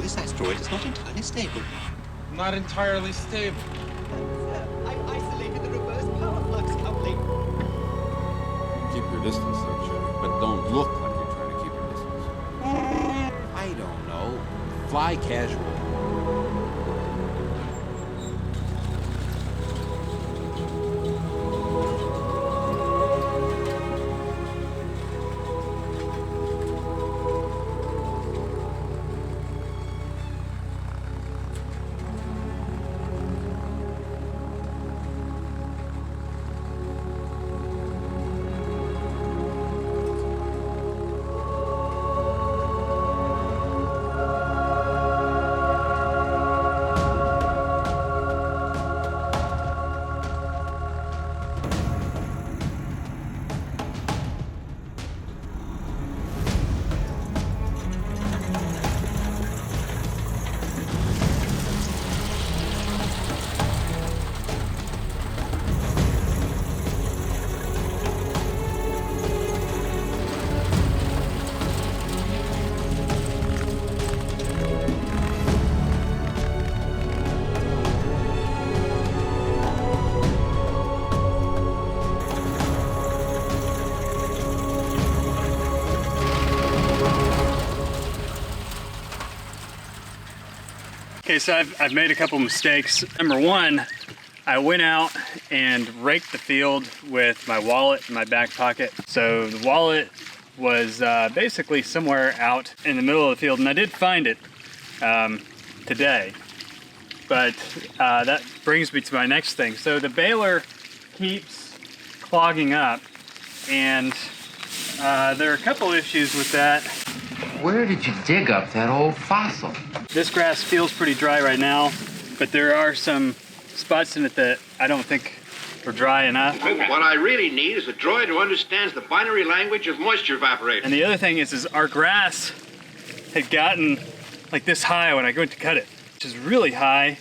careful. This asteroid is not entirely stable. Not entirely stable. I isolated the reverse power flux coupling. Keep your distance though, Jimmy, but don't look like you're trying to keep your distance. I don't know. Fly casual. Okay, so I've made a couple mistakes. Number one, I went out and raked the field with my wallet in my back pocket. So the wallet was basically somewhere out in the middle of the field, and I did find it today. But that brings me to my next thing. So the baler keeps clogging up, and there are a couple issues with that. Where did you dig up that old fossil? This grass feels pretty dry right now, but there are some spots in it that I don't think were dry enough. What I really need is a droid who understands the binary language of moisture evaporation. And the other thing is our grass had gotten like this high when I went to cut it, which is really high,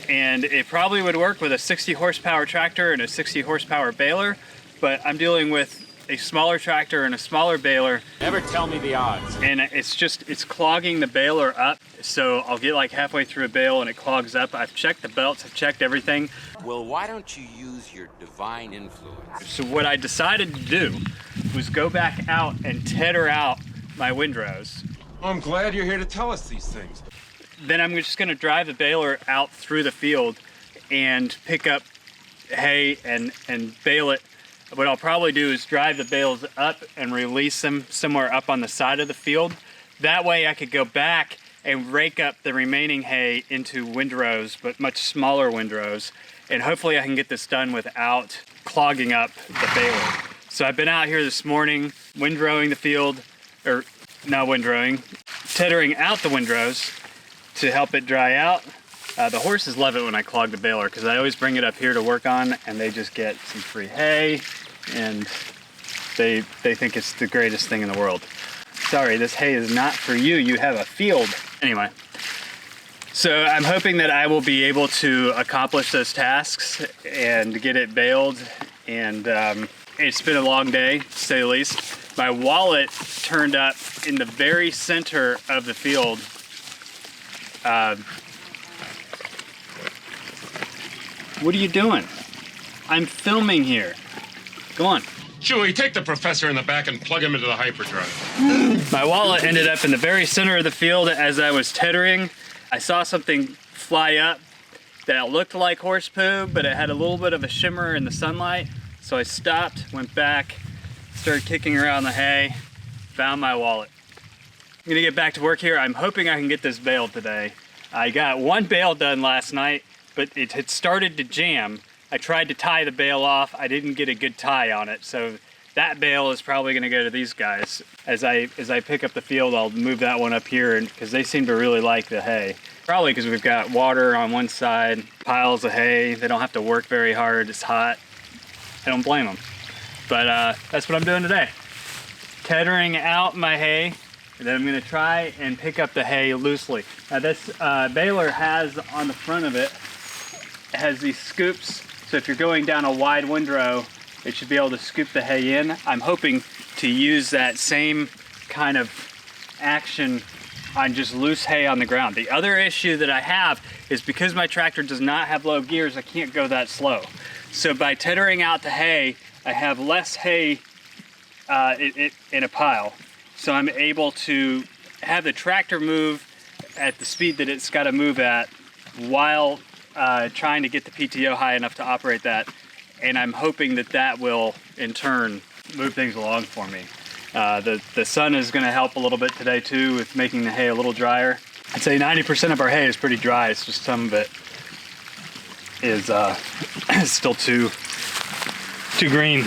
and it probably would work with a 60 horsepower tractor and a 60 horsepower baler, but I'm dealing with a smaller tractor and a smaller baler. Never tell me the odds. And it's clogging the baler up. So I'll get like halfway through a bale and it clogs up. I've checked the belts, I've checked everything. Well, why don't you use your divine influence? So what I decided to do was go back out and tether out my windrows. I'm glad you're here to tell us these things. Then I'm just gonna drive the baler out through the field and pick up hay and bale it. What I'll probably do is drive the bales up and release them somewhere up on the side of the field. That way I could go back and rake up the remaining hay into windrows, but much smaller windrows. And hopefully I can get this done without clogging up the baler. So I've been out here this morning, windrowing the field, or not windrowing, tethering out the windrows to help it dry out. The horses love it when I clog the baler because I always bring it up here to work on and they just get some free hay and they think it's the greatest thing in the world. Sorry, this hay is not for you. You have a field. Anyway, so I'm hoping that I will be able to accomplish those tasks and get it baled. And it's been a long day, to say the least. My wallet turned up in the very center of the field. What are you doing? I'm filming here. Go on. Chewie, take the professor in the back and plug him into the hyperdrive. My wallet ended up in the very center of the field as I was tethering. I saw something fly up that looked like horse poo, but it had a little bit of a shimmer in the sunlight. So I stopped, went back, started kicking around the hay, found my wallet. I'm gonna get back to work here. I'm hoping I can get this baled today. I got one bale done last night, but it had started to jam. I tried to tie the bale off. I didn't get a good tie on it. So that bale is probably gonna go to these guys. As I pick up the field, I'll move that one up here because they seem to really like the hay. Probably because we've got water on one side, piles of hay. They don't have to work very hard, it's hot. I don't blame them. But that's what I'm doing today. Tethering out my hay, and then I'm gonna try and pick up the hay loosely. Now this baler has on the front of it, has these scoops. So if you're going down a wide windrow, it should be able to scoop the hay in. I'm hoping to use that same kind of action on just loose hay on the ground. The other issue that I have is because my tractor does not have low gears, I can't go that slow. So by tethering out the hay, I have less hay in a pile. So I'm able to have the tractor move at the speed that it's got to move at while trying to get the PTO high enough to operate that. And I'm hoping that that will, in turn, move things along for me. The sun is going to help a little bit today too with making the hay a little drier. I'd say 90% of our hay is pretty dry. It's just some of it is still too green.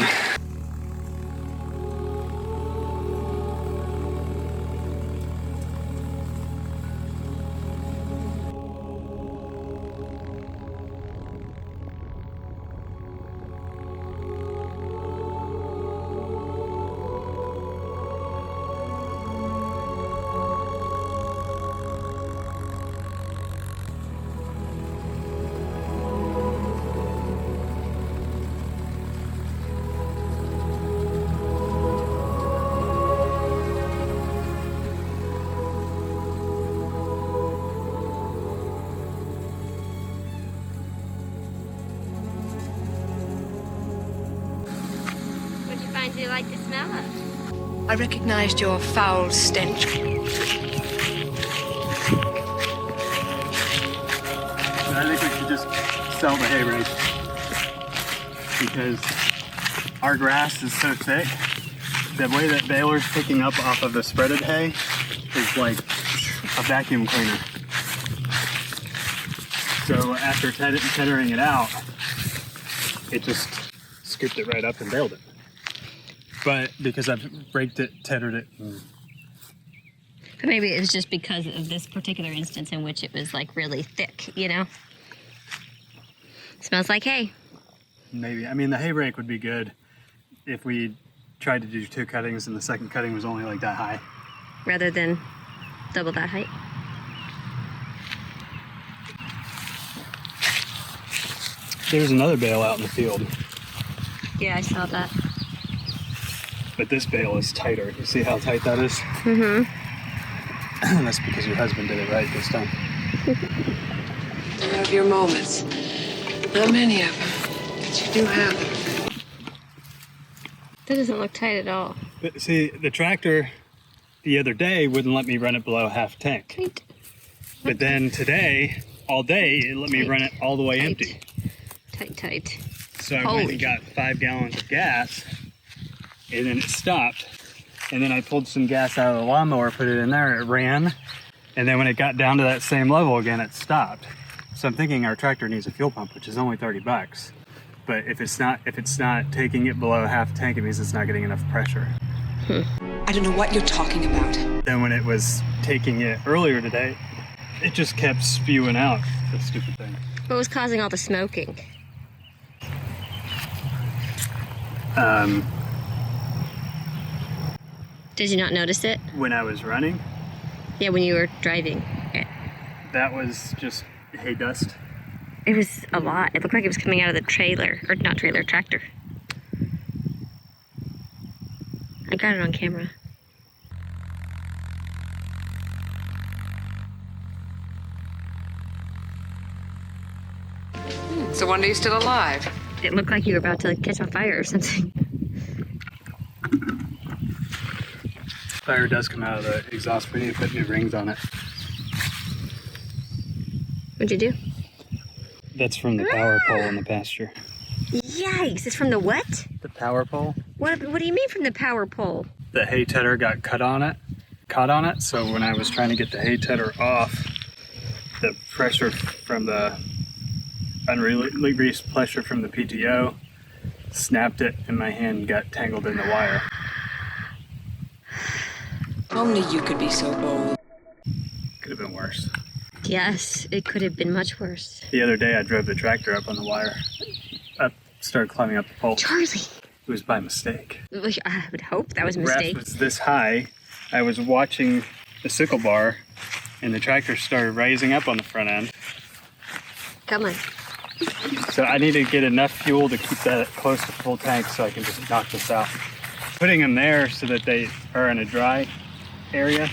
Do you like the smell of? I recognized your foul stench. I think we should just sell the hay rake because our grass is so thick. The way that Baler's picking up off of the spreaded hay is like a vacuum cleaner. So after tethering it out, it just scooped it right up and baled it. But because I've raked it, tethered it. But maybe it was just because of this particular instance in which it was like really thick, you know? Smells like hay. Maybe. I mean, the hay rake would be good if we tried to do 2 cuttings and the second cutting was only like that high. Rather than double that height. There's another bale out in the field. Yeah, I saw that. But this bale is tighter. You see how tight that is? Mm-hmm. That's because your husband did it right this time. You have your moments. Not many of them, but you do have them. That doesn't look tight at all. But see, the tractor the other day wouldn't let me run it below half tank. Tight. But then today, all day, it let me run it all the way empty. Tight. So I went and got 5 gallons of gas, and then it stopped. And then I pulled some gas out of the lawnmower, put it in there, it ran. And then when it got down to that same level again, it stopped. So I'm thinking our tractor needs a fuel pump, which is only $30. But if it's not taking it below half tank, it means it's not getting enough pressure. I don't know what you're talking about. Then when it was taking it earlier today, it just kept spewing out, that stupid thing. What was causing all the smoking? Did you not notice it? When I was running, Yeah, when you were driving it. that was just hay dust. It was a lot. It looked like it was coming out of the trailer, or not trailer, tractor. I got it on camera. It's a wonder you're still alive. It looked like you were about to catch on fire or something. Fire does come out of the exhaust. We need to put new rings on it. What'd you do? That's from the power pole in the pasture. Yikes! It's from the what? The power pole? What do you mean from the power pole? The hay tedder got caught on it. So when I was trying to get the hay tedder off, the pressure from the unreleased pressure from the PTO snapped it, and my hand got tangled in the wire. Only you could be so bold. Could have been worse. Yes, it could have been much worse. The other day, I drove the tractor up on the wire. Started climbing up the pole. Charlie! It was by mistake. I would hope that was a The grass mistake. was this high. I was watching the sickle bar, and the tractor started raising up on the front end. Come on. So I need to get enough fuel to keep that close to full tank so I can just knock this out. Putting them there so that they are in a dry area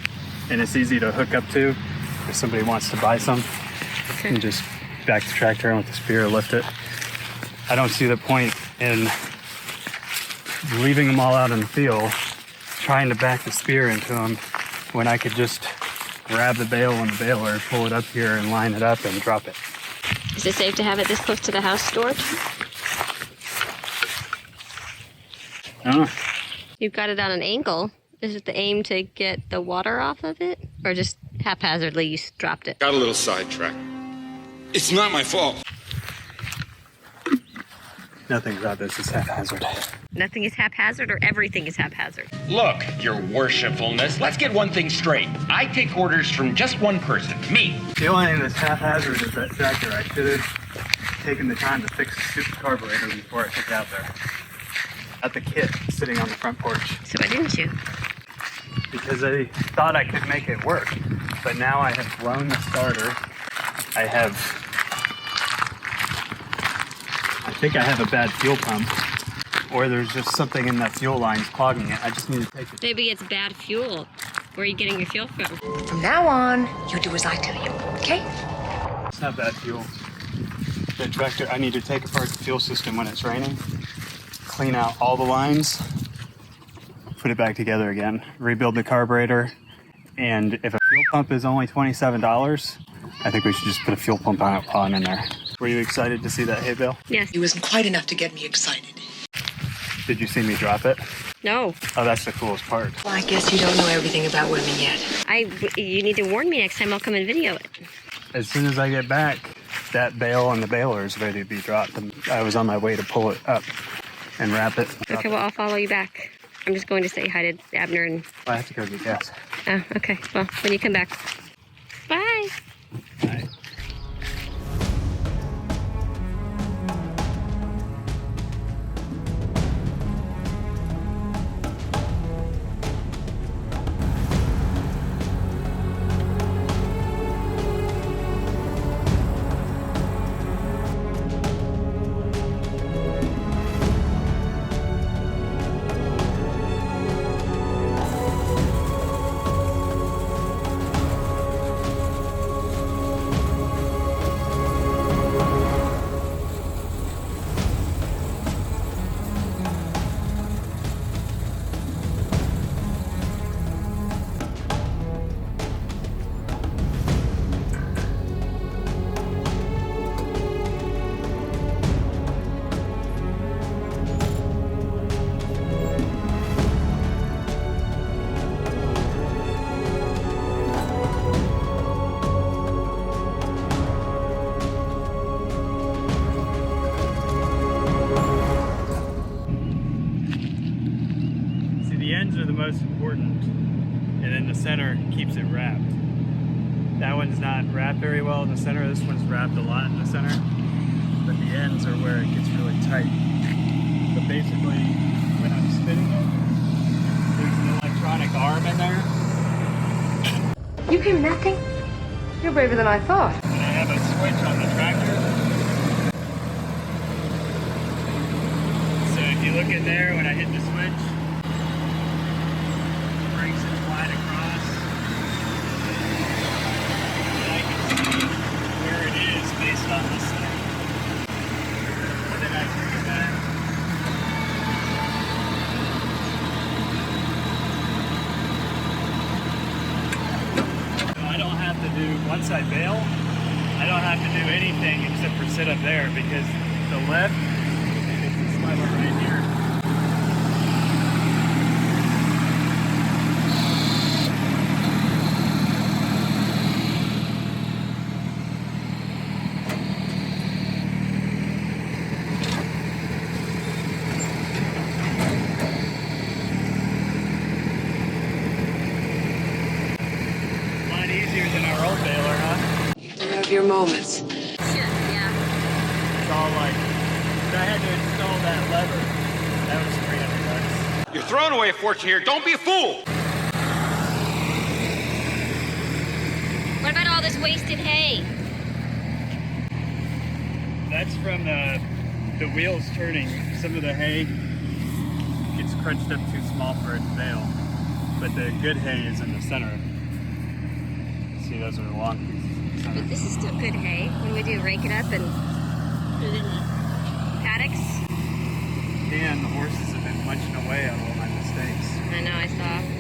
and it's easy to hook up to if somebody wants to buy some. Okay. And just back the tractor in with the spear, lift it. I don't see the point in leaving them all out in the field, trying to back the spear into them, when I could just grab the bale and the baler, pull it up here and line it up and drop it. Is it safe to have it this close to the house stored? I don't know. You've got it on an angle. Is it the aim to get the water off of it? Or just haphazardly you dropped it? Got a little sidetracked. It's not my fault. Nothing about this is haphazard. Nothing is haphazard or everything is haphazard? Look, your worshipfulness, let's get one thing straight. I take orders from just one person, me. The only thing that's haphazard is that tractor. I should have taken the time to fix the stupid carburetor before I took it out there. At the kit sitting on the front porch. So why didn't you? Because I thought I could make it work. But now I have blown the starter. I think I have a bad fuel pump, or there's just something in that fuel line clogging it. I just need to take it. Maybe it's bad fuel. Where are you getting your fuel from? From now on, you do as I tell you, okay? It's not bad fuel. The tractor, I need to take apart the fuel system when it's raining, clean out all the lines, put it back together again, rebuild the carburetor, and if a fuel pump is only $27, I think we should just put a fuel pump on in there. Were you excited to see that hay bale? Yes. It wasn't quite enough to get me excited. Did you see me drop it? No. Oh, that's the coolest part. Well, I guess you don't know everything about women yet. You need to warn me next time. I'll come and video it. As soon as I get back, that bale and the baler is ready to be dropped. And I was on my way to pull it up and wrap it. Okay, well, I'll follow you back. I'm just going to say hi to Abner and... I have to go get gas. Oh, okay. Well, when you come back. Bye. Bye. Are the most important, and then the center keeps it wrapped. That one's not wrapped very well in the center. This one's wrapped a lot in the center, but the ends are where it gets really tight. But basically, when I'm spinning it, there's an electronic arm in there. You came nothing? You're braver than I thought. And I have a switch on the tractor. So if you look in there, when I hit the switch, based on this thing. And then I bring it back. So I don't have to do, once I bail, I don't have to do anything except for sit up there because the lift is this lever right here. Your moments. Sure, yeah. It's all like, if I had to install that lever, that was $300. You're throwing away a fortune here. Don't be a fool. What about all this wasted hay? That's from the wheels turning. Some of the hay gets crunched up too small for its bale, but the good hay is in the center. See, those are the long pieces. But this is still good hay. What do we do? Rake it up and put it in the paddocks? Dan, the horses have been munching away on all my mistakes. I know, I saw.